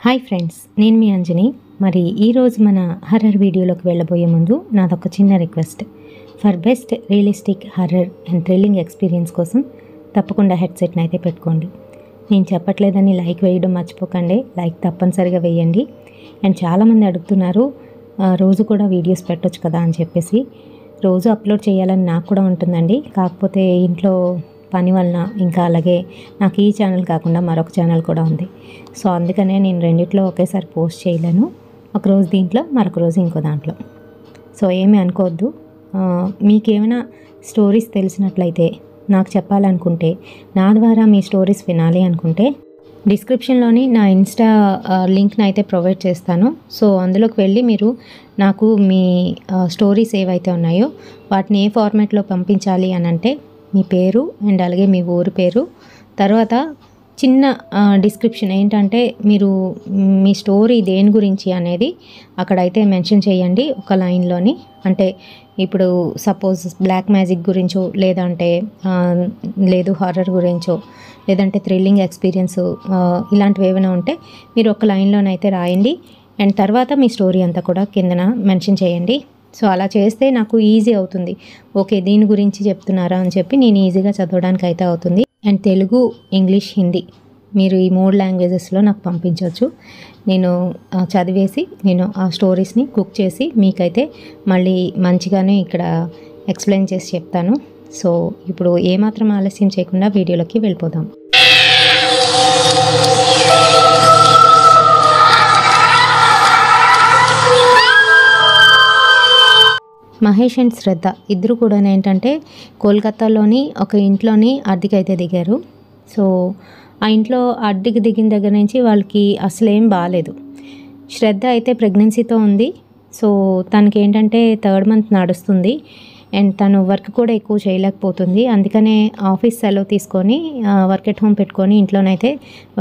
Hi friends, నేను మీ అంజని. మరి ఈరోజు మన హర్రర్ వీడియోలోకి వెళ్ళబోయే ముందు నాదొక చిన్న request. For best realistic horror and thrilling experience కోసం తప్పకుండా హెడ్సెట్ని అయితే పెట్టుకోండి. నేను చెప్పట్లేదని లైక్ వేయడం మర్చిపోకండి. లైక్ తప్పనిసరిగా వేయండి. అండ్ చాలామంది అడుగుతున్నారు రోజు కూడా వీడియోస్ పెట్టొచ్చు కదా అని చెప్పేసి. రోజు అప్లోడ్ చేయాలని నాకు కూడా ఉంటుందండి. కాకపోతే ఇంట్లో పని వలన, ఇంకా అలాగే నాకు ఈ ఛానల్ కాకుండా మరొక ఛానల్ కూడా ఉంది. సో అందుకనే నేను రెండిట్లో ఒకేసారి పోస్ట్ చేయలేను. ఒకరోజు దీంట్లో, మరొక రోజు ఇంకో దాంట్లో. సో ఏమీ అనుకోవద్దు. మీకేమైనా స్టోరీస్ తెలిసినట్లయితే నాకు చెప్పాలనుకుంటే, నా ద్వారా మీ స్టోరీస్ వినాలి అనుకుంటే డిస్క్రిప్షన్లోని నా ఇన్స్టా లింక్ని అయితే ప్రొవైడ్ చేస్తాను. సో అందులోకి వెళ్ళి మీరు నాకు మీ స్టోరీస్ ఏవైతే ఉన్నాయో వాటిని ఏ ఫార్మాట్లో పంపించాలి అని అంటే మీ పేరు అండ్ అలాగే మీ ఊరు పేరు, తర్వాత చిన్న డిస్క్రిప్షన్ ఏంటంటే మీరు మీ స్టోరీ దేని గురించి అనేది అక్కడైతే మెన్షన్ చేయండి ఒక లైన్లోని. అంటే ఇప్పుడు సపోజ్ బ్లాక్ మ్యాజిక్ గురించో, లేదంటే లేదు హారర్ గురించో, లేదంటే థ్రిల్లింగ్ ఎక్స్పీరియన్స్, ఇలాంటివి ఏమైనా ఉంటే మీరు ఒక లైన్లోనైతే రాయండి. అండ్ తర్వాత మీ స్టోరీ అంతా కూడా కిందన మెన్షన్ చేయండి. సో అలా చేస్తే నాకు ఈజీ అవుతుంది. ఓకే, దీని గురించి చెప్తున్నారా అని చెప్పి నేను ఈజీగా చదవడానికి అయితే అవుతుంది. అండ్ తెలుగు, ఇంగ్లీష్, హిందీ మీరు ఈ 3 లాంగ్వేజెస్లో నాకు పంపించవచ్చు. నేను చదివేసి నేను ఆ స్టోరీస్ని కుక్ చేసి మీకైతే మళ్ళీ మంచిగానే ఇక్కడ ఎక్స్ప్లెయిన్ చేసి చెప్తాను. సో ఇప్పుడు ఏమాత్రం ఆలస్యం చేయకుండా వీడియోలోకి వెళ్ళిపోదాం. మహేష్ అండ్ శ్రద్ధ ఇద్దరు కూడా ఏంటంటే కోల్కతాలోని ఒక ఇంట్లోని అద్దెకైతే దిగారు. సో ఆ ఇంట్లో అద్దెకి దిగిన దగ్గర నుంచి వాళ్ళకి అసలేం బాగాలేదు. శ్రద్ధ అయితే ప్రెగ్నెన్సీతో ఉంది. సో తనకి ఏంటంటే 3rd month నడుస్తుంది. అండ్ తను వర్క్ కూడా ఎక్కువ చేయలేకపోతుంది. అందుకనే ఆఫీస్ సెలవు తీసుకొని వర్క్ ఎట్ హోమ్ పెట్టుకొని ఇంట్లోనైతే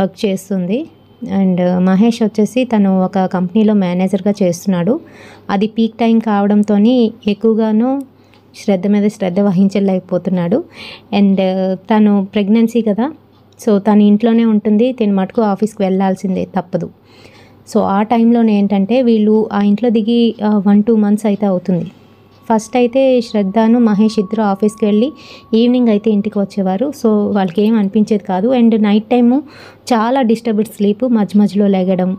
వర్క్ చేస్తుంది. అండ్ మహేష్ వచ్చేసి తను ఒక కంపెనీలో మేనేజర్గా చేస్తున్నాడు. అది పీక్ టైం కావడంతో ఎక్కువగాను శ్రద్ధ మీద శ్రద్ధ వహించలేకపోతున్నాడు. అండ్ తను ప్రెగ్నెన్సీ కదా, సో తను ఇంట్లోనే ఉంటుంది. తిని మటుకు ఆఫీస్కి వెళ్ళాల్సిందే, తప్పదు. సో ఆ టైంలోనే ఏంటంటే వీళ్ళు ఆ ఇంట్లో దిగి 1-2 months అయితే అవుతుంది. ఫస్ట్ అయితే శ్రద్ధను మహేష్ ఇద్దరు ఆఫీస్కి వెళ్ళి ఈవినింగ్ అయితే ఇంటికి వచ్చేవారు. సో వాళ్ళకి ఏం అనిపించేది కాదు. అండ్ నైట్ టైము చాలా డిస్టర్బ్డ్ స్లీప్, మధ్య మధ్యలో లెగడం,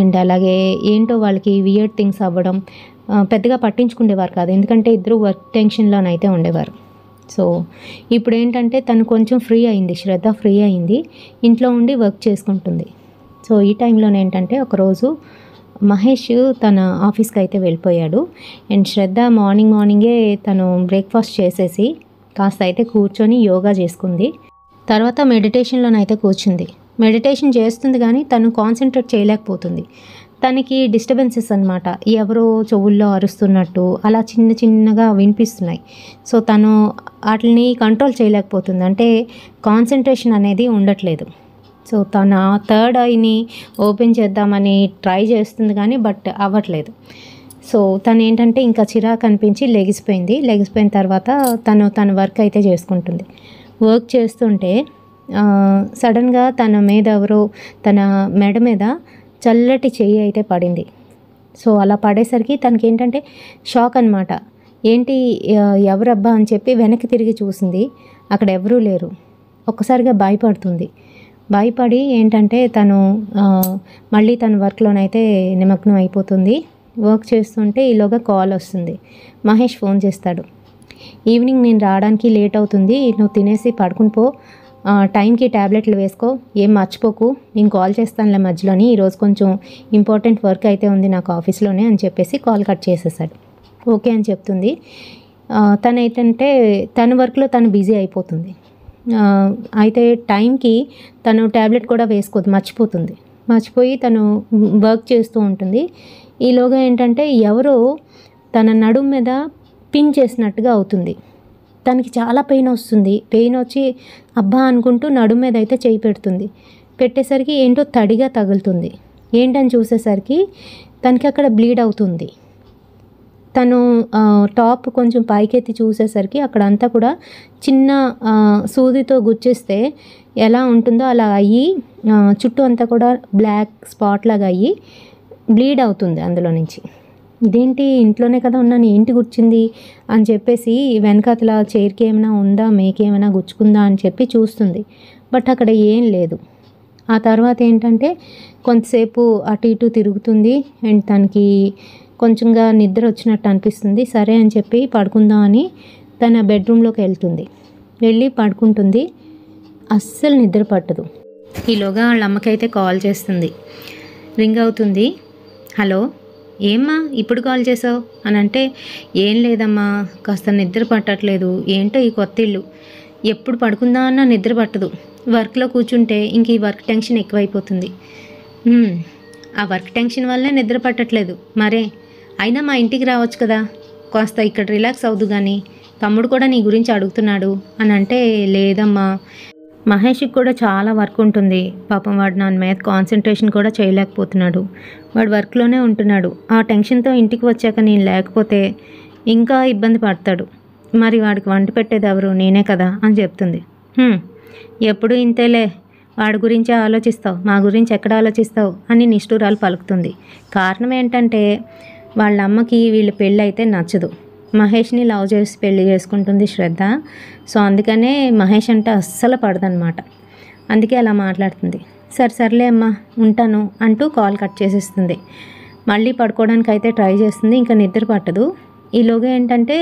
అండ్ అలాగే ఏంటో వాళ్ళకి వియర్డ్ థింగ్స్ అవ్వడం, పెద్దగా పట్టించుకునేవారు కాదు. ఎందుకంటే ఇద్దరు వర్క్ టెన్షన్లోనైతే ఉండేవారు. సో ఇప్పుడు ఏంటంటే తను కొంచెం ఫ్రీ అయింది, శ్రద్ధ ఫ్రీ అయింది, ఇంట్లో ఉండి వర్క్ చేసుకుంటుంది. సో ఈ టైంలోనే ఏంటంటే ఒకరోజు మహేష్ తన ఆఫీస్కి అయితే వెళ్ళిపోయాడు. అండ్ శ్రద్ధ మార్నింగే తను బ్రేక్ఫాస్ట్ చేసేసి కాస్త అయితే కూర్చొని యోగా చేసుకుంది. తర్వాత మెడిటేషన్లోనైతే కూర్చుంది. మెడిటేషన్ చేస్తుంది కానీ తను కాన్సన్ట్రేట్ చేయలేకపోతుంది. తనకి డిస్టర్బెన్సెస్ అనమాట, ఎవరో చెవుల్లో అరుస్తున్నట్టు అలా చిన్నగా వినిపిస్తున్నాయి. సో తను వాటిని కంట్రోల్ చేయలేకపోతుంది. అంటే కాన్సన్ట్రేషన్ అనేది ఉండట్లేదు. సో తన 3rd ఐని ఓపెన్ చేద్దామని ట్రై చేస్తుంది కానీ బట్ అవ్వట్లేదు. సో తను ఏంటంటే ఇంకా చిరాకు అనిపించి లెగిసిపోయిన తర్వాత తన వర్క్ అయితే చేసుకుంటుంది. వర్క్ చేస్తుంటే సడన్గా తన మీద ఎవరో, తన మెడ మీద చల్లటి చెయ్యి అయితే పడింది. సో అలా పడేసరికి తనకి ఏంటంటే షాక్ అనమాట. ఏంటి ఎవరబ్బా అని చెప్పి వెనక్కి తిరిగి చూసింది. అక్కడ ఎవరూ లేరు. ఒక్కసారిగా భయపడి ఏంటంటే తను మళ్ళీ తన వర్క్లోనైతే నిమగ్నం అయిపోతుంది. వర్క్ చేస్తుంటే ఈలోగా కాల్ వస్తుంది. మహేష్ ఫోన్ చేస్తాడు. ఈవినింగ్ నేను రావడానికి లేట్ అవుతుంది, నువ్వు తినేసి పడుకుని పో, టైంకి ట్యాబ్లెట్లు వేసుకో, ఏం మర్చిపోకు, నేను కాల్ చేస్తానులే మధ్యలోని, ఈరోజు కొంచెం ఇంపార్టెంట్ వర్క్ అయితే ఉంది నాకు ఆఫీస్లోనే అని చెప్పేసి కాల్ కట్ చేసేసాడు. ఓకే అని చెప్తుంది. తను ఏంటంటే తన వర్క్లో తను బిజీ అయిపోతుంది. అయితే టైంకి తను ట్యాబ్లెట్ కూడా వేసుకోదు, మర్చిపోయి తను వర్క్ చేస్తూ ఉంటుంది. ఈలోగా ఏంటంటే ఎవరో తన నడుము మీద పిన్ చేసినట్టుగా అవుతుంది. తనకి చాలా పెయిన్ వస్తుంది. పెయిన్ వచ్చి అబ్బా అనుకుంటూ నడుము మీద అయితే చేయి పెట్టేసరికి ఏంటో తడిగా తగులుతుంది. ఏంటని చూసేసరికి తనకి అక్కడ బ్లీడ్ అవుతుంది. తను టాప్ కొంచెం పైకెత్తి చూసేసరికి అక్కడంతా కూడా చిన్న సూదితో గుచ్చేస్తే ఎలా ఉంటుందో అలా అయ్యి చుట్టూ అంతా కూడా బ్లాక్ స్పాట్ లాగా అయ్యి బ్లీడ్ అవుతుంది అందులో నుంచి. ఇదేంటి ఇంట్లోనే కదా ఉన్నాను, ఏంటి గుచ్చింది అని చెప్పేసి వెనకాతల చైర్కి ఏమైనా ఉందా, మేకేమైనా గుచ్చుకుందా అని చెప్పి చూస్తుంది. బట్ అక్కడ ఏం లేదు. ఆ తర్వాత ఏంటంటే కొంతసేపు అటు ఇటు తిరుగుతుంది అండ్ తనకి కొంచెంగా నిద్ర వచ్చినట్టు అనిపిస్తుంది. సరే అని చెప్పి పడుకుందాం అని తన బెడ్రూమ్లోకి వెళ్ళి పడుకుంటుంది. అస్సలు నిద్ర పట్టదు. ఈలోగా వాళ్ళ అమ్మకైతే కాల్ చేస్తుంది. రింగ్ అవుతుంది. హలో, ఏమ్మా ఇప్పుడు కాల్ చేసావు అని అంటే, ఏం లేదమ్మా, కాస్త నిద్ర పట్టట్లేదు. ఏంటో ఈ కొత్త ఇల్లు, ఎప్పుడు పడుకుందామన్నా నిద్ర పట్టదు. వర్క్లో కూర్చుంటే ఇంక ఈ వర్క్ టెన్షన్ ఎక్కువైపోతుంది. ఆ వర్క్ టెన్షన్ వల్లే నిద్ర పట్టట్లేదు. మరే అయినా మా ఇంటికి రావచ్చు కదా, కాస్త ఇక్కడ రిలాక్స్ అవుదు కానీ, తమ్ముడు కూడా నీ గురించి అడుగుతున్నాడు అని అంటే, లేదమ్మా, మహేష్కి కూడా చాలా వర్క్ ఉంటుంది. పాపం వాడు నా మీద కాన్సన్ట్రేషన్ కూడా చేయలేకపోతున్నాడు. వాడు వర్క్లోనే ఉంటున్నాడు. ఆ టెన్షన్తో ఇంటికి వచ్చాక నేను లేకపోతే ఇంకా ఇబ్బంది పడతాడు. మరి వాడికి వంట పెట్టేది ఎవరు, నేనే కదా అని చెప్తుంది. ఎప్పుడు ఇంతేలే, వాడి గురించే ఆలోచిస్తావు, మా గురించి ఎక్కడ ఆలోచిస్తావు అని నిష్ఠూరాలు పలుకుతుంది. కారణం ఏంటంటే వాళ్ళ అమ్మకి వీళ్ళ పెళ్ళి అయితే నచ్చదు. మహేష్ని లవ్ చేసి పెళ్లి చేసుకుంటుంది శ్రద్ధ. సో అందుకనే మహేష్ అంటే అస్సలు పడదనమాట. అందుకే అలా మాట్లాడుతుంది. సర్లే అమ్మా ఉంటాను అంటూ కాల్ కట్ చేసేస్తుంది. మళ్ళీ పడుకోవడానికి అయితే ట్రై చేస్తుంది. ఇంకా నిద్ర పట్టదు. ఈలోగా ఏంటంటే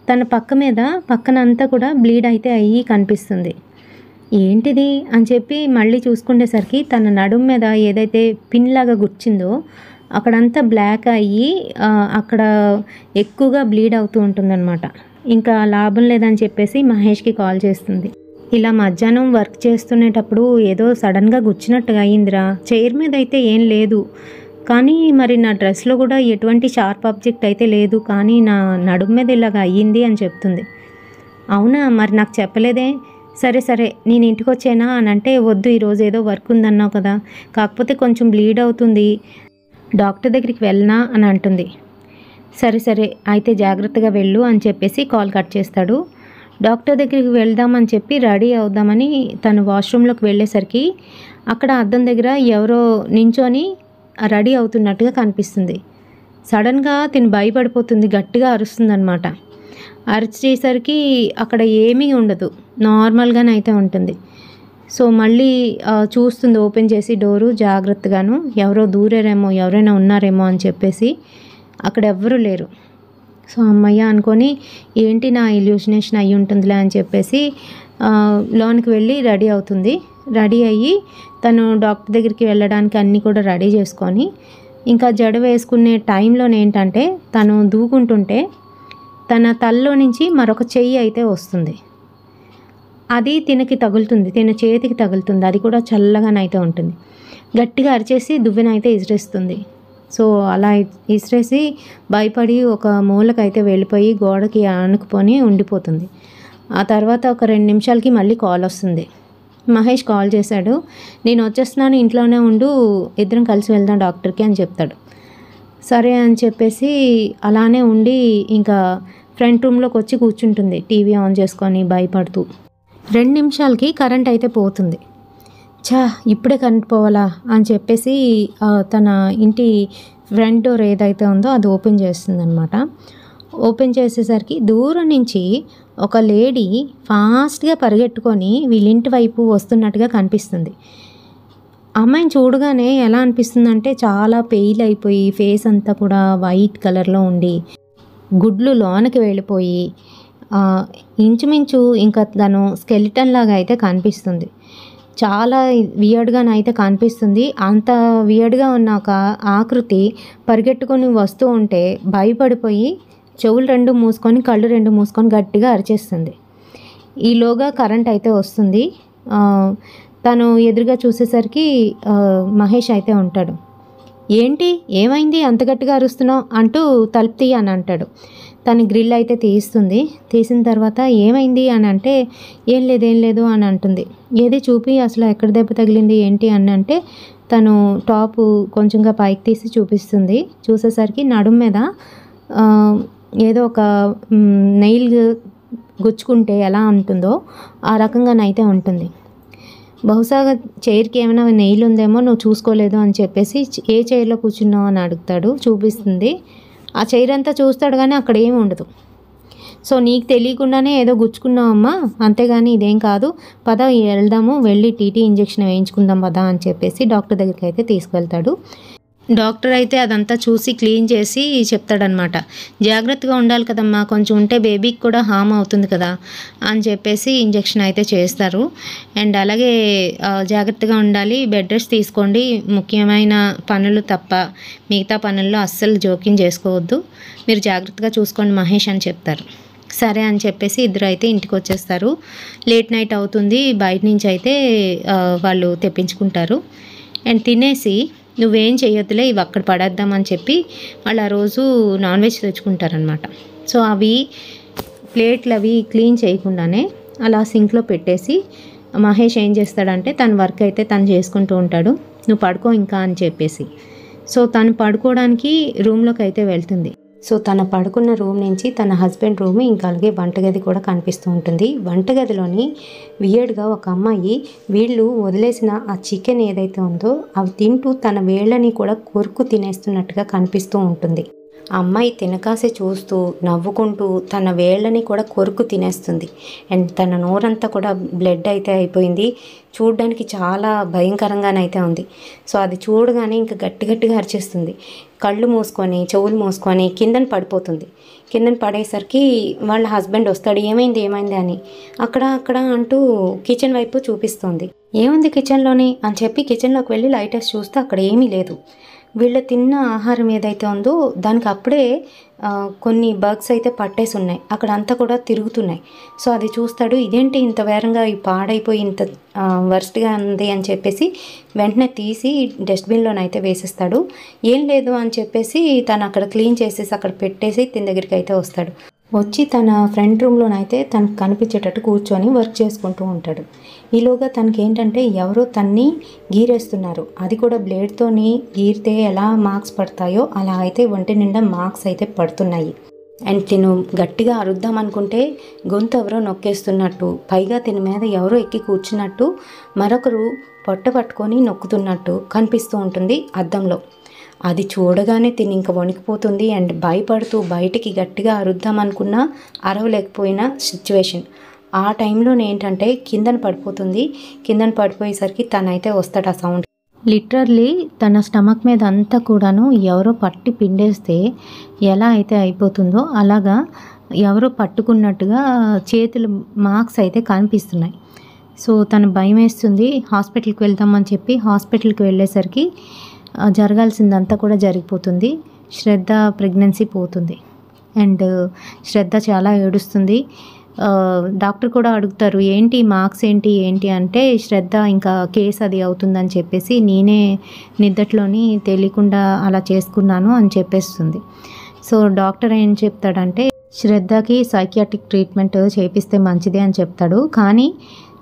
తన పక్కనంతా కూడా బ్లీడ్ అయితే అయ్యి కనిపిస్తుంది. ఏంటిది అని చెప్పి మళ్ళీ చూసుకునేసరికి తన నడుము మీద ఏదైతే పిన్ లాగా గుచ్చిందో అక్కడంతా బ్లాక్ అయ్యి అక్కడ ఎక్కువగా బ్లీడ్ అవుతూ ఉంటుందన్నమాట. ఇంకా లాభం లేదని చెప్పేసి మహేష్కి కాల్ చేస్తుంది. ఇలా మధ్యాహ్నం వర్క్ చేస్తునేటప్పుడు ఏదో సడన్గా గుచ్చినట్టుగా అయ్యిందిరా, చైర్ మీద అయితే ఏం లేదు, కానీ మరి నా డ్రెస్లో కూడా ఎటువంటి షార్ప్ ఆబ్జెక్ట్ అయితే లేదు, కానీ నా నడుము మీద ఇలాగ అయ్యింది అని చెప్తుంది. అవునా, మరి నాకు చెప్పలేదే. సరే నేను ఇంటికి వచ్చేనా అని అంటే, వద్దు, ఈరోజు ఏదో వర్క్ ఉందన్నావు కదా, కాకపోతే కొంచెం బ్లీడ్ అవుతుంది, డాక్టర్ దగ్గరికి వెళ్ళనా అని అంటుంది. సరే అయితే జాగ్రత్తగా వెళ్ళు అని చెప్పేసి కాల్ కట్ చేస్తాడు. డాక్టర్ దగ్గరికి వెళ్దామని చెప్పి రెడీ అవుదామని తను వాష్రూమ్లోకి వెళ్ళేసరికి అక్కడ అద్దం దగ్గర ఎవరో నించొని రెడీ అవుతున్నట్టుగా కనిపిస్తుంది. సడన్గా తిను భయపడిపోతుంది, గట్టిగా అరుస్తుందన్నమాట. అరిచేసరికి అక్కడ ఏమీ ఉండదు, నార్మల్గానే అయితే ఉంటుంది. సో మళ్ళీ చూస్తుంది ఓపెన్ చేసి డోరు జాగ్రత్తగాను, ఎవరో దూరేరేమో, ఎవరైనా ఉన్నారేమో అని చెప్పేసి. అక్కడ ఎవ్వరూ లేరు. సో అమ్మయ్య అనుకొని ఏంటి నా ఇల్యూషనేషన్ అయ్యి ఉంటుందిలే అని చెప్పేసి లోనికి వెళ్ళి రెడీ అవుతుంది. రెడీ అయ్యి తను డాక్టర్ దగ్గరికి వెళ్ళడానికి అన్నీ కూడా రెడీ చేసుకొని ఇంకా జడ వేసుకునే టైంలోనే ఏంటంటే తను దూకుంటుంటే తన తలలో నుంచి మరొక చెయ్యి అయితే వస్తుంది. అది తినకి తగులుతుంది, తిన చేతికి తగులుతుంది. అది కూడా చల్లగానైతే ఉంటుంది. గట్టిగా అరిచేసి దువ్వెనైతే ఇసిరేస్తుంది. సో అలా ఇసిరేసి భయపడి ఒక మూలకైతే వెళ్ళిపోయి గోడకి ఆనుకుపోని ఉండిపోతుంది. ఆ తర్వాత ఒక 2 నిమిషాలకి మళ్ళీ కాల్ వస్తుంది. మహేష్ కాల్ చేశాడు. నేను వచ్చేస్తున్నాను, ఇంట్లోనే ఉండు, ఇద్దరం కలిసి వెళ్దాం డాక్టర్కి అని చెప్తాడు. సరే అని చెప్పేసి అలానే ఉండి ఇంకా ఫ్రంట్ రూమ్లోకి వచ్చి కూర్చుంటుంది టీవీ ఆన్ చేసుకొని భయపడుతూ. 2 నిమిషాలకి కరెంట్ అయితే పోతుంది. ఇప్పుడే కరెంట్ పోవాలా అని చెప్పేసి తన ఇంటి ఫ్రంట్ డోర్ ఏదైతే ఉందో అది ఓపెన్ చేస్తుందన్నమాట. ఓపెన్ చేసేసరికి దూరం నుంచి ఒక లేడీ ఫాస్ట్గా పరిగెట్టుకొని వీళ్ళింటి వైపు వస్తున్నట్టుగా కనిపిస్తుంది. అమ్మాయిని చూడగానే ఎలా అనిపిస్తుందంటే చాలా పెయిల్ అయిపోయి ఫేస్ అంతా కూడా వైట్ కలర్లో ఉండి గుడ్లు లోనకి వెళ్ళిపోయి ఇంచుమించు ఇంకా తను స్కెలిటన్ లాగా అయితే కనిపిస్తుంది. చాలా వియర్డ్గానైతే కనిపిస్తుంది. అంత వియర్డ్గా ఉన్న ఒక ఆకృతి పరిగెట్టుకొని వస్తూ ఉంటే భయపడిపోయి చెవులు 2 మూసుకొని కళ్ళు 2 మూసుకొని గట్టిగా అరిచేస్తుంది. ఈలోగా కరెంట్ అయితే వస్తుంది. తను ఎదురుగా చూసేసరికి మహేష్ అయితే ఉంటాడు. ఏంటి, ఏమైంది అంత గట్టిగా అరుస్తున్నావు అంటూ తలుపు తీయి అని అంటాడు. తను గ్రిల్ అయితే తీస్తుంది. తీసిన తర్వాత ఏమైంది అని అంటే ఏం లేదు అని అంటుంది. ఏది చూపి, అసలు ఎక్కడ దెబ్బ తగిలింది ఏంటి అని అంటే తను టాపు కొంచెంగా పైకి తీసి చూపిస్తుంది. చూసేసరికి నడుము మీద ఏదో ఒక నెయిల్ గుచ్చుకుంటే ఎలా ఉంటుందో ఆ రకంగానైతే ఉంటుంది. బహుశా చైర్కి ఏమైనా నెయిల్ ఉందేమో నువ్వు చూసుకోలేదు అని చెప్పేసి ఏ చైర్లో కూర్చున్నావు అని అడుగుతాడు. చూపిస్తుంది. ఆ చైర్ అంతా చూస్తాడు కానీ అక్కడ ఏమి ఉండదు. సో నీకు తెలియకుండానే ఏదో గుచ్చుకున్నావమ్మా, అంతేగాని ఇదేం కాదు, పద వెళ్దాము, వెళ్ళి టీటీ ఇంజెక్షన్ వేయించుకుందాం పదా అని చెప్పేసి డాక్టర్ దగ్గరికి అయితే తీసుకెళ్తాడు. డాక్టర్ అయితే అదంతా చూసి క్లీన్ చేసి చెప్తాడనమాట. జాగ్రత్తగా ఉండాలి కదమ్మా, కొంచెం ఉంటే బేబీకి కూడా హామ్ అవుతుంది కదా అని చెప్పేసి ఇంజెక్షన్ అయితే చేస్తారు. అండ్ అలాగే జాగ్రత్తగా ఉండాలి, బెడ్ రెస్ట్ తీసుకోండి, ముఖ్యమైన పనులు తప్ప మిగతా పనుల్లో అస్సలు జోక్యం చేసుకోవద్దు, మీరు జాగ్రత్తగా చూసుకోండి మహేష్ అని చెప్తారు. సరే అని చెప్పేసి ఇద్దరు అయితే ఇంటికి వచ్చేస్తారు. లేట్ నైట్ అవుతుంది, బయట నుంచి అయితే వాళ్ళు తెప్పించుకుంటారు. అండ్ తినేసి నువ్వేం చేయొద్దులే, ఇవి అక్కడ పడేద్దామని చెప్పి వాళ్ళు ఆ రోజు నాన్ వెజ్ తెచ్చుకుంటారనమాట. సో అవి ప్లేట్లు అవి క్లీన్ చేయకుండానే అలా సింక్లో పెట్టేసి మహేష్ ఏం చేస్తాడంటే తన వర్క్ అయితే తను చేసుకుంటూ ఉంటాడు. నువ్వు పడుకో ఇంకా అని చెప్పేసి. సో తను పడుకోవడానికి రూమ్లోకి అయితే వెళ్తుంది. సో తన పడుకున్న రూమ్ నుంచి తన హస్బెండ్ రూమ్ ఇంకా అలాగే వంటగది కూడా కనిపిస్తూ ఉంటుంది. వంటగదిలోని వియర్డ్గా ఒక అమ్మాయి వీళ్ళు వదిలేసిన ఆ చికెన్ ఏదైతే ఉందో అవి తింటూ తన వేళ్ళని కూడా కొరుకు తినేస్తున్నట్టుగా కనిపిస్తూ ఉంటుంది. ఆ అమ్మాయి తినకాసే చూస్తూ నవ్వుకుంటూ తన వేళ్ళని కూడా కొరుకు తినేస్తుంది. అండ్ తన నోరంతా కూడా బ్లడ్ అయితే అయిపోయింది. చూడడానికి చాలా భయంకరంగానైతే ఉంది. సో అది చూడగానే ఇంకా గట్టిగా అరిచేస్తుంది. కళ్ళు మూసుకొని చెవులు మూసుకొని కిందన పడిపోతుంది. కిందన పడేసరికి వాళ్ళ హస్బెండ్ వస్తాడు. ఏమైంది అని అక్కడ అంటూ కిచెన్ వైపు చూపిస్తుంది. ఏముంది కిచెన్లోని అని చెప్పి కిచెన్లోకి వెళ్ళి లైట్ వేసి చూస్తే అక్కడ ఏమీ లేదు. వీళ్ళు తిన్న ఆహారం ఏదైతే ఉందో దానికి అప్పుడే కొన్ని బగ్స్ అయితే పట్టేసి ఉన్నాయి, అక్కడ అంతా కూడా తిరుగుతున్నాయి. సో అది చూస్తాడు. ఇదేంటి ఇంత వేరంగా పాడైపోయి ఇంత వర్స్ట్గా ఉంది అని చెప్పేసి వెంటనే తీసి డస్ట్బిన్లోనైతే వేసేస్తాడు. ఏం లేదు అని చెప్పేసి తను అక్కడ క్లీన్ చేసేసి అక్కడ పెట్టేసి తిన దగ్గరికి అయితే వస్తాడు. వచ్చి తన ఫ్రంట్ రూమ్లోనైతే తనకు కనిపించేటట్టు కూర్చొని వర్క్ చేసుకుంటూ ఉంటాడు. ఈలోగా తనకి ఏంటంటే ఎవరో తన్ని గీరేస్తున్నారు. అది కూడా బ్లేడ్తోని గీరితే ఎలా మార్క్స్ పడతాయో అలా అయితే ఒంటి నిండా మార్క్స్ అయితే పడుతున్నాయి. అండ్ తిను గట్టిగా అరుద్దాం అనుకుంటే గొంతు ఎవరో నొక్కేస్తున్నట్టు, పైగా తిన మీద ఎవరో ఎక్కి కూర్చున్నట్టు, మరొకరు పొట్ట పట్టుకొని నొక్కుతున్నట్టు కనిపిస్తూ ఉంటుంది అద్దంలో. అది చూడగానే తిని ఇంకా వణికిపోతుంది. అండ్ భయపడుతూ బయటికి గట్టిగా అరుద్దామనుకున్నా అరవలేకపోయిన సిచ్యువేషన్. ఆ టైంలో ఏంటంటే కిందన పడిపోతుంది. కిందన పడిపోయేసరికి తనైతే వస్తాడు ఆ సౌండ్. లిటరల్లీ తన స్టమక్ మీద అంతా కూడాను ఎవరో పట్టి పిండేస్తే ఎలా అయితే అయిపోతుందో అలాగా ఎవరో పట్టుకున్నట్టుగా చేతులు మార్క్స్ అయితే కనిపిస్తున్నాయి. సో తను భయం వేస్తుంది. హాస్పిటల్కి వెళ్తామని చెప్పి హాస్పిటల్కి వెళ్ళేసరికి జరగాల్సిందంతా కూడా జరిగిపోతుంది. శ్రద్ధ ప్రెగ్నెన్సీ పోతుంది. అండ్ శ్రద్ధ చాలా ఏడుస్తుంది. డాక్టర్ కూడా అడుగుతారు ఏంటి మార్క్స్ ఏంటి అంటే శ్రద్ధ ఇంకా కేసు అది అవుతుందని చెప్పేసి నేనే నిద్దట్లోని తెలియకుండా అలా చేసుకున్నాను అని చెప్పేస్తుంది. సో డాక్టర్ ఏం చెప్తాడంటే శ్రద్ధకి సైకియాట్రిక్ ట్రీట్మెంట్ చేపిస్తే మంచిదే అని చెప్తాడు. కానీ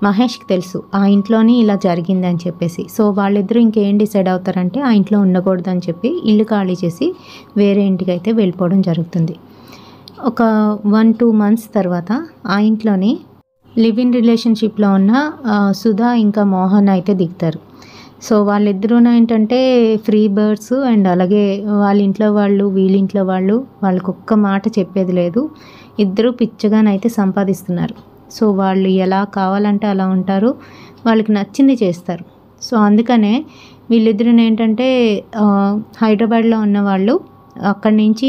మహేష్కి తెలుసు ఆ ఇంట్లోని ఇలా జరిగింది అని చెప్పేసి. సో వాళ్ళిద్దరూ ఇంకేం డిసైడ్ అవుతారంటే ఆ ఇంట్లో ఉండకూడదని చెప్పి ఇల్లు ఖాళీ చేసి వేరే ఇంటికి అయితే వెళ్ళిపోవడం జరుగుతుంది. ఒక 1-2 months తర్వాత ఆ ఇంట్లోని లివ్ ఇన్ రిలేషన్షిప్లో ఉన్న సుధా ఇంకా మోహన్ అయితే దిగుతారు. సో వాళ్ళిద్దరూ ఏంటంటే ఫ్రీ బర్డ్స్. అండ్ అలాగే వాళ్ళ ఇంట్లో వాళ్ళు వీళ్ళింట్లో వాళ్ళు వాళ్ళకి ఒక్క మాట చెప్పేది లేదు. ఇద్దరు పిచ్చగానైతే సంపాదిస్తున్నారు. సో వాళ్ళు ఎలా కావాలంటే అలా ఉంటారు, వాళ్ళకి నచ్చింది చేస్తారు. సో అందుకనే వీళ్ళిద్దరూ ఏంటంటే హైదరాబాద్లో ఉన్న వాళ్ళు అక్కడి నుంచి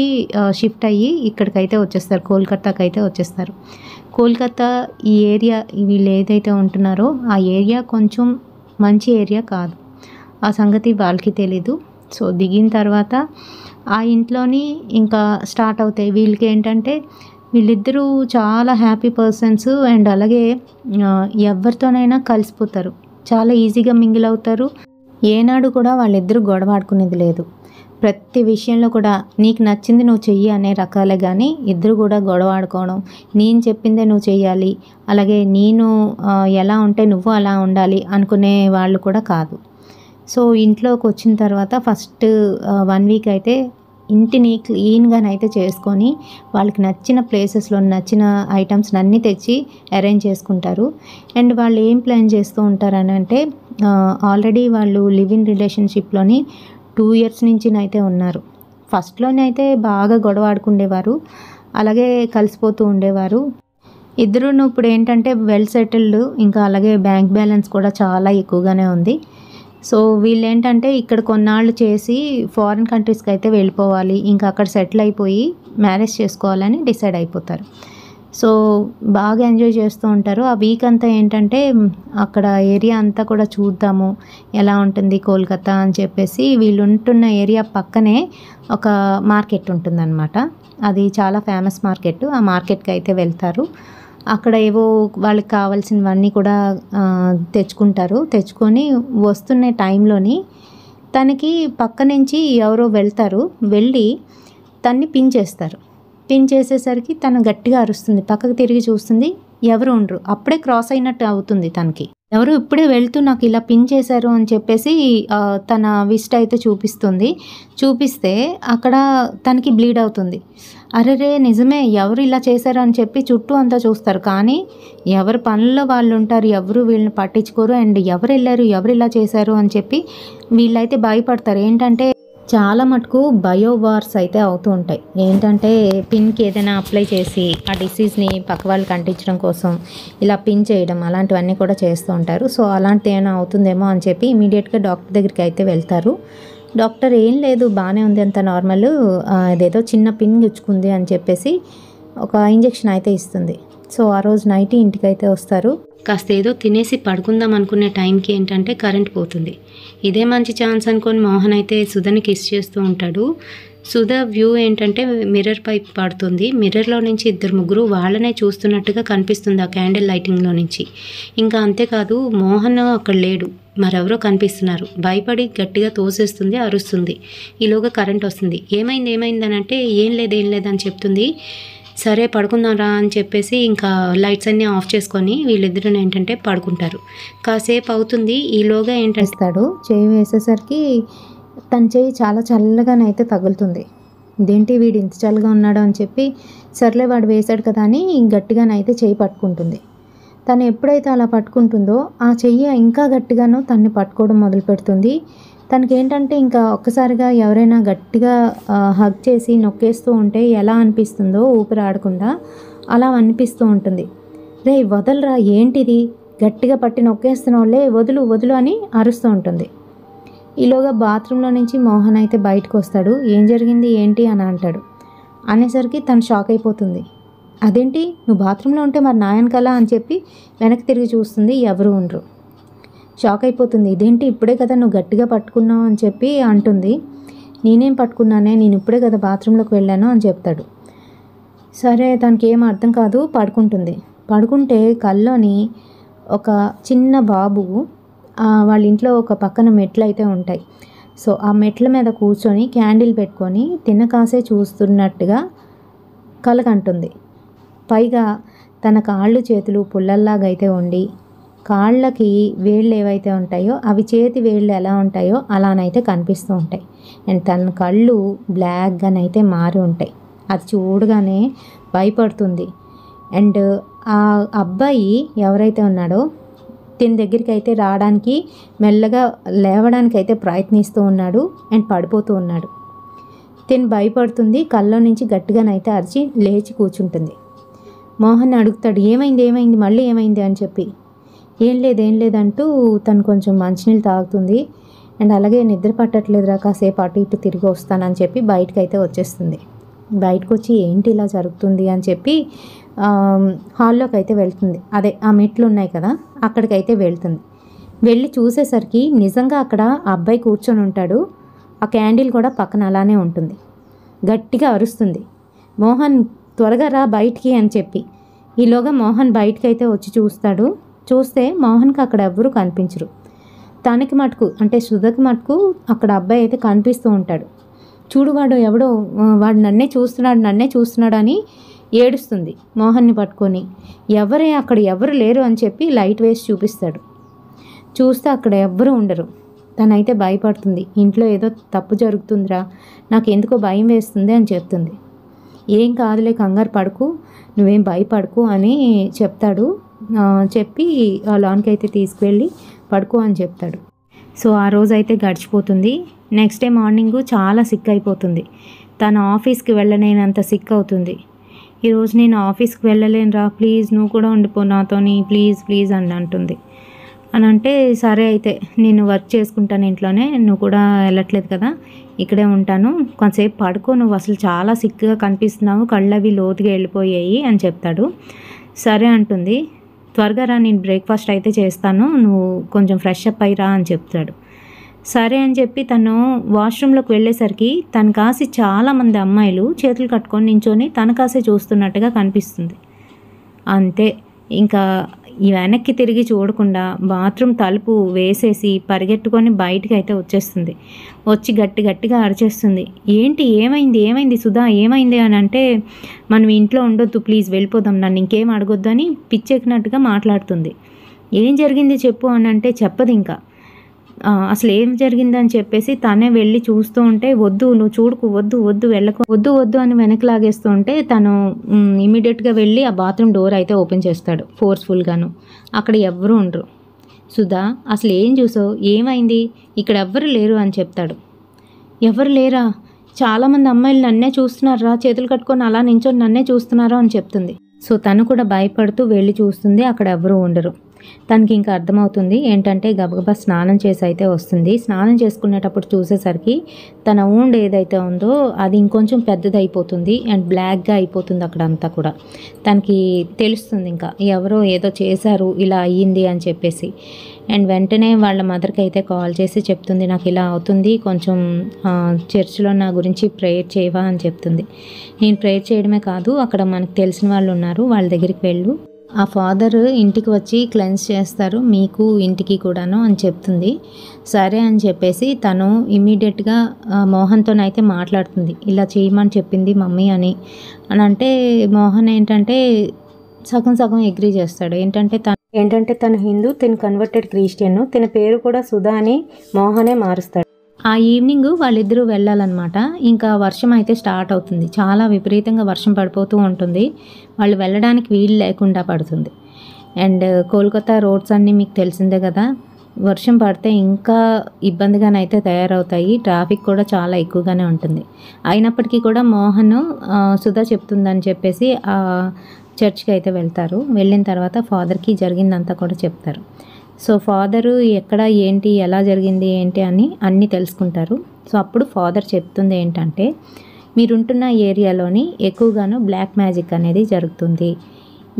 షిఫ్ట్ అయ్యి ఇక్కడికైతే వచ్చేస్తారు, కోల్కతాకి అయితే వచ్చేస్తారు. కోల్కతా ఈ ఏరియా వీళ్ళు ఏదైతే ఉంటున్నారో ఆ ఏరియా కొంచెం మంచి ఏరియా కాదు, ఆ సంగతి వాళ్ళకి తెలీదు. సో దిగిన తర్వాత ఆ ఇంట్లోని ఇంకా స్టార్ట్ అవుతాయి. వీళ్ళకి ఏంటంటే వీళ్ళిద్దరూ చాలా హ్యాపీ పర్సన్స్. అండ్ అలాగే ఎవరితోనైనా కలిసిపోతారు, చాలా ఈజీగా మింగిల్ అవుతారు. ఏనాడు కూడా వాళ్ళిద్దరూ గొడవ ఆడుకునేది లేదు. ప్రతి విషయంలో కూడా నీకు నచ్చింది నువ్వు చెయ్యి అనే రకాలే, కానీ ఇద్దరు కూడా గొడవ ఆడుకోవడం, నేను చెప్పిందే నువ్వు చెయ్యాలి, అలాగే నేను ఎలా ఉంటే నువ్వు అలా ఉండాలి అనుకునే వాళ్ళు కూడా కాదు. సో ఇంట్లోకి వచ్చిన తర్వాత ఫస్ట్ 1 week అయితే ఇంటిని క్లీన్గానైతే చేసుకొని వాళ్ళకి నచ్చిన ప్లేసెస్లో నచ్చిన ఐటమ్స్ అన్నీ తెచ్చి అరేంజ్ చేసుకుంటారు. అండ్ వాళ్ళు ఏం ప్లాన్ చేస్తూ ఉంటారని అంటే ఆల్రెడీ వాళ్ళు లివ్ ఇన్ రిలేషన్షిప్లోని 2 years నుంచినైతే ఉన్నారు. ఫస్ట్లోనే అయితే బాగా గొడవ ఆడుకుండేవారు, అలాగే కలిసిపోతూ ఉండేవారు. ఇద్దరు ఇప్పుడు ఏంటంటే వెల్ సెటిల్డ్, ఇంకా అలాగే బ్యాంక్ బ్యాలెన్స్ కూడా చాలా ఎక్కువగానే ఉంది. సో వీళ్ళు ఏంటంటే ఇక్కడ కొన్నాళ్ళు చేసి ఫారిన్ కంట్రీస్కి అయితే వెళ్ళిపోవాలి, ఇంకా అక్కడ సెటిల్ అయిపోయి మ్యారేజ్ చేసుకోవాలని డిసైడ్ అయిపోతారు. సో బాగా ఎంజాయ్ చేస్తూ ఉంటారు. ఆ వీక్ అంతా ఏంటంటే అక్కడ ఏరియా అంతా కూడా చూద్దాము ఎలా ఉంటుంది కోల్కతా అని చెప్పేసి, వీళ్ళు ఉంటున్న ఏరియా పక్కనే ఒక మార్కెట్ ఉంటుందన్నమాట. అది చాలా ఫేమస్ మార్కెట్. ఆ మార్కెట్కి అయితే వెళ్తారు. అక్కడ ఏవో వాళ్ళకి కావాల్సినవన్నీ కూడా తెచ్చుకుంటారు. తెచ్చుకొని వస్తున్న టైంలోని తనకి పక్క నుంచి ఎవరో వెళ్తారు, వెళ్ళి తన్ని పిన్ చేస్తారు. పిన్ చేసేసరికి తను గట్టిగా అరుస్తుంది, పక్కకు తిరిగి చూస్తుంది, ఎవరు ఉండరు. అప్పుడే క్రాస్ అయినట్టు అవుతుంది తనకి. ఎవరు ఇప్పుడే వెళ్తూ నాకు ఇలా పిన్ చేశారు అని చెప్పేసి తన విస్ట్ అయితే చూపిస్తుంది. చూపిస్తే అక్కడ తనకి బ్లీడ్ అవుతుంది. అరెరే నిజమే, ఎవరు ఇలా చేశారు అని చెప్పి చుట్టూ అంతా చూస్తారు. కానీ ఎవరి పనుల్లో వాళ్ళు ఉంటారు, ఎవరు వీళ్ళని పట్టించుకోరు. అండ్ ఎవరు వెళ్ళారు, ఎవరు ఇలా చేశారు అని చెప్పి వీళ్ళైతే భయపడతారు. ఏంటంటే చాలా మటుకు బయోవార్స్ అయితే అవుతూ ఉంటాయి. ఏంటంటే పిన్కి ఏదైనా అప్లై చేసి ఆ డిసీజ్ని పక్క వాళ్ళకి అంటించడం కోసం ఇలా పిన్ చేయడం అలాంటివన్నీ కూడా చేస్తూ ఉంటారు. సో అలాంటిది ఏమైనా అవుతుందేమో అని చెప్పి ఇమీడియట్గా డాక్టర్ దగ్గరికి అయితే వెళ్తారు. డాక్టర్ ఏం లేదు, బాగానే ఉంది, అంత నార్మల్, అదేదో చిన్న పిన్ గుచ్చుకుంది అని చెప్పేసి ఒక ఇంజెక్షన్ అయితే ఇస్తుంది. సో ఆ రోజు నైట్ ఇంటికి అయితే వస్తారు. కాస్త ఏదో తినేసి పడుకుందాం అనుకునే టైంకి ఏంటంటే కరెంట్ పోతుంది. ఇదే మంచి ఛాన్స్ అనుకొని మోహన్ అయితే సుధని కిస్ చేస్తూ ఉంటాడు. సుధ వ్యూ ఏంటంటే మిర్రర్ పైప్ పడుతుంది. మిర్రర్లో నుంచి 2-3 వాళ్ళనే చూస్తున్నట్టుగా కనిపిస్తుంది ఆ క్యాండిల్ లైటింగ్లో నుంచి. ఇంకా అంతేకాదు మోహన్ అక్కడ లేడు, మరెవరో కనిపిస్తున్నారు. భయపడి గట్టిగా తోసేస్తుంది, అరుస్తుంది. ఈలోగా కరెంట్ వస్తుంది. ఏమైంది అని అంటే ఏం లేదని చెప్తుంది. సరే పడుకుందాం రా అని చెప్పేసి ఇంకా లైట్స్ అన్నీ ఆఫ్ చేసుకొని వీళ్ళిద్దరూ ఏంటంటే పడుకుంటారు. కాసేపు అవుతుంది. ఈలోగా ఏంటేస్తాడు, చేయి వేసేసరికి తన చేయి చాలా చల్లగానైతే తగులుతుంది. ఇదేంటి వీడు ఇంత చల్లగా ఉన్నాడు అని చెప్పి సర్లే వాడు వేశాడు కదా అని గట్టిగానైతే చేయి పట్టుకుంటుంది. తను ఎప్పుడైతే అలా పట్టుకుంటుందో ఆ చెయ్యి ఇంకా గట్టిగానో తన్ని పట్టుకోవడం మొదలు పెడుతుంది. తనకి ఏంటంటే ఇంకా ఒక్కసారిగా ఎవరైనా గట్టిగా హగ్ చేసి నొక్కేస్తూ ఉంటే ఎలా అనిపిస్తుందో ఊపిరి ఆడకుండా అలా అనిపిస్తూ ఉంటుంది. రే వదలరా, ఏంటిది గట్టిగా పట్టి నొక్కేస్తున్నావులే, వదులు అని అరుస్తూ ఉంటుంది. ఈలోగా బాత్రూంలో నుంచి మోహన్ అయితే బయటకు వస్తాడు. ఏం జరిగింది ఏంటి అని అంటాడు. అనేసరికి తను షాక్ అయిపోతుంది. అదేంటి నువ్వు బాత్రూంలో ఉంటే మరి నాయన కలా అని చెప్పి వెనక్కి తిరిగి చూస్తుంది, ఎవరు ఉండరు. షాక్ అయిపోతుంది. ఇదేంటి ఇప్పుడే కదా నువ్వు గట్టిగా పట్టుకున్నావు అని చెప్పి అంటుంది. నేనేం పట్టుకున్నానే, నేను ఇప్పుడే కదా బాత్రూంలోకి వెళ్ళాను అని చెప్తాడు. సరే తనకి ఏం అర్థం కాదు, పడుకుంటుంది. పడుకుంటే కల్లోని ఒక చిన్న బాబు వాళ్ళ ఇంట్లో ఒక పక్కన మెట్లు అయితే ఉంటాయి. సో ఆ మెట్ల మీద కూర్చొని క్యాండిల్ పెట్టుకొని తినకాసే చూస్తున్నట్టుగా కలగంటుంది. పైగా తన కాళ్ళు చేతులు పుల్లల్లాగా అయితే ఉండి కాళ్ళకి వేళ్ళు ఏవైతే ఉంటాయో అవి చేతి వేళ్ళు ఎలా ఉంటాయో అలానైతే కనిపిస్తూ ఉంటాయి. అండ్ తన కళ్ళు బ్లాక్గానైతే మారి ఉంటాయి. అది చూడగానే భయపడుతుంది. అండ్ ఆ అబ్బాయి ఎవరైతే ఉన్నాడో తిన దగ్గరికి అయితే రావడానికి మెల్లగా లేవడానికి అయితే ప్రయత్నిస్తూ ఉన్నాడు అండ్ పడిపోతూ ఉన్నాడు. తిను భయపడుతుంది. కళ్ళలో నుంచి గట్టిగానైతే అరిచి లేచి కూర్చుంటుంది. మోహన్ అడుగుతాడు, ఏమైంది మళ్ళీ ఏమైంది అని చెప్పి. ఏం లేదంటూ తను కొంచెం మంచినీళ్ళు తాగుతుంది. అండ్ అలాగే నిద్ర పట్టట్లేదురా, కాసేపు అటు ఇటు తిరిగి వస్తానని చెప్పి బయటకు అయితే వచ్చేస్తుంది. బయటకు వచ్చి ఏంటి ఇలా జరుగుతుంది అని చెప్పి హాల్లోకి అయితే వెళ్తుంది. అదే ఆ మెట్లు ఉన్నాయి కదా అక్కడికైతే వెళ్తుంది. వెళ్ళి చూసేసరికి నిజంగా అక్కడ ఆ అబ్బాయి కూర్చొని ఉంటాడు. ఆ క్యాండిల్ కూడా పక్కన అలానే ఉంటుంది. గట్టిగా అరుస్తుంది, మోహన్ త్వరగా రా బయటికి అని చెప్పి. ఈలోగా మోహన్ బయటికి అయితే వచ్చి చూస్తాడు. చూస్తే మోహన్కి అక్కడ ఎవ్వరూ కనిపించరు. తనకి మటుకు అంటే సుధకి మటుకు అక్కడ అబ్బాయి అయితే కనిపిస్తూ ఉంటాడు. చూడు వాడు ఎవడో, వాడు నన్నే చూస్తున్నాడు అని ఏడుస్తుంది మోహన్ని పట్టుకొని. అక్కడ ఎవరు లేరు అని చెప్పి లైట్ వేసి చూపిస్తాడు. చూస్తే అక్కడ ఎవ్వరూ ఉండరు. తనైతే భయపడుతుంది. ఇంట్లో ఏదో తప్పు జరుగుతుందిరా, నాకు ఎందుకో భయం వేస్తుంది అని చెప్తుంది. ఏం కాదులే, కంగారు పడకు, నువ్వేం భయపడకు అని చెప్తాడు. చెప్పి లాన్కి అయితే తీసుకువెళ్ళి పడుకో అని చెప్తాడు. సో ఆ రోజైతే గడిచిపోతుంది. నెక్స్ట్ డే మార్నింగ్ చాలా సిక్ అయిపోతుంది. తన ఆఫీస్కి వెళ్ళలేనంత సిక్ అవుతుంది. ఈరోజు నేను ఆఫీస్కి వెళ్ళలేనురా, ప్లీజ్ నువ్వు కూడా ఉండిపో నాతోని, ప్లీజ్ ప్లీజ్ అని అంటుంది. అని అంటే సరే అయితే నేను వర్క్ చేసుకుంటాను ఇంట్లోనే, నువ్వు కూడా వెళ్ళట్లేదు కదా, ఇక్కడే ఉంటాను, కొంతసేపు పడుకో, నువ్వు అసలు చాలా సిక్గా కనిపిస్తున్నావు, కళ్ళవి లోతుగా వెళ్ళిపోయాయి అని చెప్తాడు. సరే అంటుంది. త్వరగా రా, నేను బ్రేక్ఫాస్ట్ అయితే చేస్తాను, నువ్వు కొంచెం ఫ్రెష్ అప్ అయ్యిరా అని చెప్తాడు. సరే అని చెప్పి తను వాష్రూమ్లోకి వెళ్ళేసరికి తన కాసి చాలామంది అమ్మాయిలు చేతులు కట్టుకొని నించొని తన కాసే చూస్తున్నట్టుగా కనిపిస్తుంది. అంతే, ఇంకా ఈ వెనక్కి తిరిగి చూడకుండా బాత్రూమ్ తలుపు వేసేసి పరిగెట్టుకొని బయటికి అయితే వచ్చేస్తుంది. వచ్చి గట్టిగా అరిచేస్తుంది. ఏంటి, ఏమైంది సుధా, ఏమైంది అని అంటే, మనం ఇంట్లో ఉండొద్దు ప్లీజ్, వెళ్ళిపోదాం, నన్ను ఇంకేం అడగొద్దు అని పిచ్చెక్కినట్టుగా మాట్లాడుతుంది. ఏం జరిగింది చెప్పు అని అంటే చెప్పదు. ఇంకా అసలు ఏం జరిగిందని చెప్పేసి తనే వెళ్ళి చూస్తూ ఉంటే, వద్దు నువ్వు చూడుకు, వద్దు వెళ్ళకు, వద్దు అని వెనక్కి లాగేస్తూ ఉంటే తను ఇమీడియట్గా వెళ్ళి ఆ బాత్రూమ్ డోర్ అయితే ఓపెన్ చేస్తాడు ఫోర్స్ఫుల్గాను. అక్కడ ఎవ్వరూ ఉండరు. సుధా, అసలు ఏం చూసావు, ఏమైంది, ఇక్కడ ఎవ్వరు లేరు అని చెప్తాడు. ఎవరు లేరా, చాలామంది అమ్మాయిలు నన్నే చూస్తున్నారా, చేతులు కట్టుకొని అలా నించొని నన్నే చూస్తున్నారా అని చెప్తుంది. సో తను కూడా భయపడుతూ వెళ్ళి చూస్తుంది. అక్కడ ఎవరూ ఉండరు. తనకి ఇంకా అర్థమవుతుంది ఏంటంటే, గబగబా స్నానం చేసి అయితే వస్తుంది. స్నానం చేసుకునేటప్పుడు చూసేసరికి తన వూండ్ ఏదైతే ఉందో అది ఇంకొంచెం పెద్దదైపోతుంది అండ్ బ్లాక్గా అయిపోతుంది అక్కడంతా కూడా. తనకి తెలుస్తుంది ఇంకా ఎవరో ఏదో చేశారు, ఇలా అయ్యింది అని చెప్పేసి. అండ్ వెంటనే వాళ్ళ మదర్కి అయితే కాల్ చేసి చెప్తుంది, నాకు ఇలా అవుతుంది, కొంచెం చర్చిలో నా గురించి ప్రేయర్ చేయవా అని చెప్తుంది. నేను ప్రేయర్ చేయడమే కాదు, అక్కడ మనకు తెలిసిన వాళ్ళు ఉన్నారు, వాళ్ళ దగ్గరికి వెళ్ళు, ఆ ఫాదర్ ఇంటికి వచ్చి క్లెన్స్ చేస్తారు, మీకు ఇంటికి కూడాను అని చెప్తుంది. సరే అని చెప్పేసి తను ఇమీడియట్గా మోహన్తోనైతే మాట్లాడుతుంది. ఇలా చేయమని చెప్పింది మమ్మీ అని అంటే, మోహన్ ఏంటంటే సగం అగ్రీ చేస్తాడు. ఏంటంటే తను హిందూ, తను కన్వర్టెడ్ క్రిస్టియన్, తన పేరు కూడా సుధా అని మోహనే మారుస్తాడు. ఆ ఈవినింగ్ వాళ్ళిద్దరూ వెళ్ళాలన్నమాట. ఇంకా వర్షం అయితే స్టార్ట్ అవుతుంది. చాలా విపరీతంగా వర్షం పడిపోతూ ఉంటుంది. వాళ్ళు వెళ్ళడానికి వీలు లేకుండా పడుతుంది. అండ్ కోల్కతా రోడ్స్ అన్నీ మీకు తెలిసిందే కదా, వర్షం పడితే ఇంకా ఇబ్బందిగానైతే తయారవుతాయి. ట్రాఫిక్ కూడా చాలా ఎక్కువగానే ఉంటుంది. అయినప్పటికీ కూడా మోహన్ సుధా చెప్తుందని చెప్పేసి ఆ చర్చ్కి అయితే వెళ్తారు. వెళ్ళిన తర్వాత ఫాదర్కి జరిగిందంతా కూడా చెప్తారు. సో ఫాదరు ఎక్కడ ఏంటి, ఎలా జరిగింది ఏంటి అని అన్నీ తెలుసుకుంటారు. సో అప్పుడు ఫాదర్ చెప్తుంది ఏంటంటే, మీరుంటున్న ఏరియాలోని ఎక్కువగాను బ్లాక్ మ్యాజిక్ అనేది జరుగుతుంది.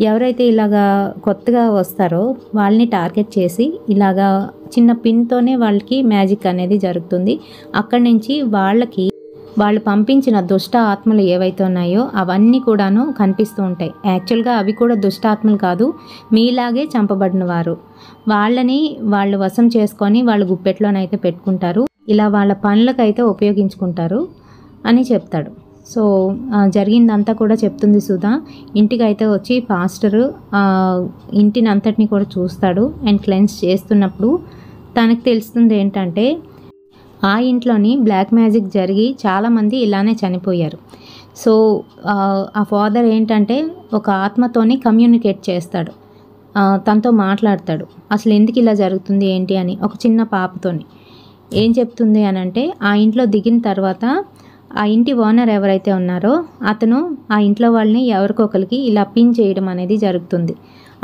ఎవరైతే ఇలాగా కొత్తగా వస్తారో వాళ్ళని టార్గెట్ చేసి ఇలాగా చిన్న పిన్తోనే వాళ్ళకి మ్యాజిక్ అనేది జరుగుతుంది. అక్కడి నుంచి వాళ్ళు పంపించిన దుష్ట ఆత్మలు ఏవైతే ఉన్నాయో అవన్నీ కూడాను కనిపిస్తూ ఉంటాయి. యాక్చువల్గా అవి కూడా దుష్ట ఆత్మలు కాదు, మీలాగే చంపబడిన వారు. వాళ్ళని వాళ్ళు వశం చేసుకొని వాళ్ళ గుప్పెట్లోనైతే పెట్టుకుంటారు, ఇలా వాళ్ళ పనులకైతే ఉపయోగించుకుంటారు అని చెప్తాడు. సో జరిగిందంతా కూడా చెప్తుంది సుధా. ఇంటికి అయితే వచ్చి పాస్టరు ఇంటిని అంతటిని కూడా చూస్తాడు. అండ్ క్లెన్స్ చేస్తున్నప్పుడు తనకు తెలుస్తుంది ఏంటంటే, ఆ ఇంట్లోని బ్లాక్ మ్యాజిక్ జరిగి చాలామంది ఇలానే చనిపోయారు. సో ఆ ఫాదర్ ఏంటంటే ఒక ఆత్మతోని కమ్యూనికేట్ చేస్తాడు, తనతో మాట్లాడతాడు. అసలు ఎందుకు ఇలా జరుగుతుంది ఏంటి అని ఒక చిన్న పాపతోని ఏం చెప్తుంది అని అంటే, ఆ ఇంట్లో దిగిన తర్వాత ఆ ఇంటి ఓనర్ ఎవరైతే ఉన్నారో అతను ఆ ఇంట్లో వాళ్ళని ఎవరికొకరికి ఇలా పిన్ చేయడం అనేది జరుగుతుంది.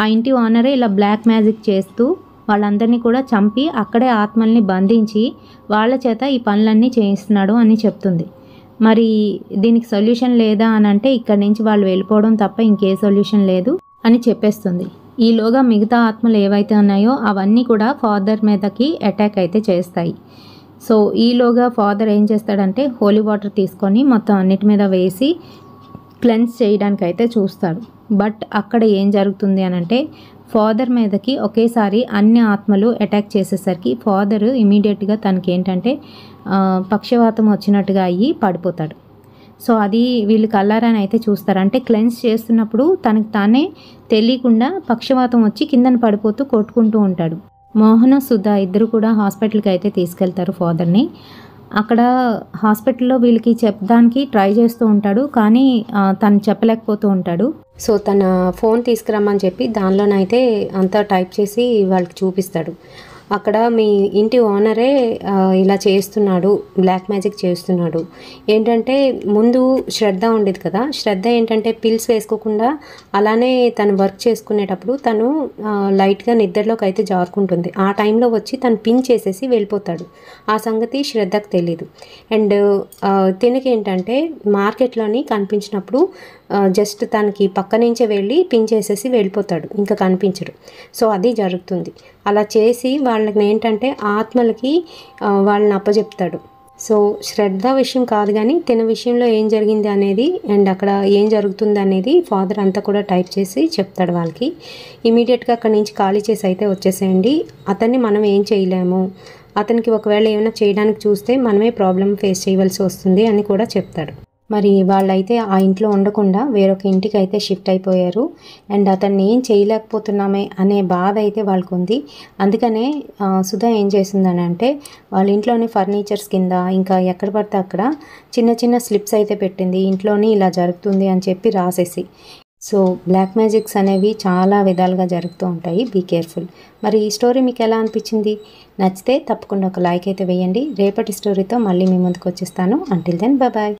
ఆ ఇంటి ఓనరే ఇలా బ్లాక్ మ్యాజిక్ చేస్తూ వాళ్ళందరినీ కూడా చంపి అక్కడే ఆత్మల్ని బంధించి వాళ్ళ చేత ఈ పనులన్నీ చేయిస్తున్నాడు అని చెప్తుంది. మరి దీనికి సొల్యూషన్ లేదా అని అంటే, ఇక్కడి నుంచి వాళ్ళు వెళ్ళిపోవడం తప్ప ఇంకే సొల్యూషన్ లేదు అని చెప్పేస్తుంది. ఈలోగా మిగతా ఆత్మలు ఏవైతే ఉన్నాయో అవన్నీ కూడా ఫాదర్ మీదకి అటాక్ అయితే చేస్తాయి. సో ఈలోగా ఫాదర్ ఏం చేస్తాడంటే, హోలీ వాటర్ తీసుకొని మొత్తం అన్నిటి మీద వేసి క్లెన్స్ చేయడానికి అయితే చూస్తాడు. బట్ అక్కడ ఏం జరుగుతుంది అని అంటే, ఫాదర్ మీదకి ఒకేసారి అన్ని ఆత్మలు అటాక్ చేసేసరికి ఫాదర్ ఇమీడియట్గా తనకి ఏంటంటే పక్షవాతం వచ్చినట్టుగా అయ్యి పడిపోతాడు. సో అది వీళ్ళు కల్లారని అయితే చూస్తారు. అంటే క్లెన్స్ చేస్తున్నప్పుడు తనకు తానే తెలియకుండా పక్షవాతం వచ్చి కిందన పడిపోతూ కొట్టుకుంటూ ఉంటాడు. మోహన, సుధా ఇద్దరు కూడా హాస్పిటల్‌కి అయితే తీసుకెళ్తారు ఫాదర్‌ని. అక్కడ హాస్పిటల్‌లో వీళ్ళకి చెప్పడానికి ట్రై చేస్తూ ఉంటాడు. కానీ తను చెప్పలేకపోతూ ఉంటాడు. సో, తన ఫోన్ తీసుకురమ్మని చెప్పి దానిలోనైతే అంతా టైప్ చేసి వాళ్ళకి చూపిస్తాడు. అక్కడ మీ ఇంటి ఓనరే ఇలా చేస్తున్నాడు, బ్లాక్ మ్యాజిక్ చేస్తున్నాడు. ఏంటంటే ముందు శ్రద్ధ ఉండేది కదా! శ్రద్ధ ఏంటంటే పిల్స్ వేసుకోకుండా అలానే తను వర్క్ చేసుకునేటప్పుడు తను లైట్‌గా నిద్రలోకి అయితే జారుకుంటుంది. ఆ టైంలో వచ్చి తను పిన్ చేసేసి వెళ్ళిపోతాడు. ఆ సంగతి శ్రద్ధకు తెలీదు. అండ్ తినకేంటంటే మార్కెట్‌లోని కనిపించినప్పుడు జస్ట్ తనకి పక్క నుంచే వెళ్ళి పిన్ చేసేసి వెళ్ళిపోతాడు. ఇంకా కనిపించడు. సో, అది జరుగుతుంది. అలా చేసి వాళ్ళని ఏంటంటే ఆత్మలకి వాళ్ళని అప్పజెప్తాడు. సో, శ్రద్ధ విషయం కాదు కానీ తిన విషయంలో ఏం జరిగింది అనేది అండ్ అక్కడ ఏం జరుగుతుంది అనేది ఫాదర్ అంతా కూడా టైప్ చేసి చెప్తాడు వాళ్ళకి. ఇమీడియట్గా అక్కడి నుంచి ఖాళీ చేసి అయితే వచ్చేసేయండి. అతన్ని మనం ఏం చేయలేము. అతనికి ఒకవేళ ఏమైనా చేయడానికి చూస్తే మనమే ప్రాబ్లం ఫేస్ చేయవలసి వస్తుంది అని కూడా చెప్తాడు. మరి వాళ్ళైతే ఆ ఇంట్లో ఉండకుండా వేరొక ఇంటికి అయితే షిఫ్ట్ అయిపోయారు. అండ్ అతన్ని ఏం చేయలేకపోతున్నామే అనే బాధ అయితే వాళ్ళకు ఉంది. అందుకనే సుధా ఏం చేసిందని అంటే వాళ్ళ ఇంట్లోని ఫర్నిచర్స్ కింద ఇంకా ఎక్కడ పడితే అక్కడ చిన్న చిన్న స్లిప్స్ అయితే పెట్టింది. ఇంట్లోని ఇలా జరుగుతుంది అని చెప్పి రాసేసి. సో, బ్లాక్ మ్యాజిక్స్ అనేవి చాలా విధాలుగా జరుగుతూ ఉంటాయి. Be careful. మరి ఈ స్టోరీ మీకు ఎలా అనిపించింది? నచ్చితే తప్పకుండా ఒక లైక్ అయితే వేయండి. రేపటి స్టోరీతో మళ్ళీ మీ ముందుకు వచ్చేస్తాను. Until then bye.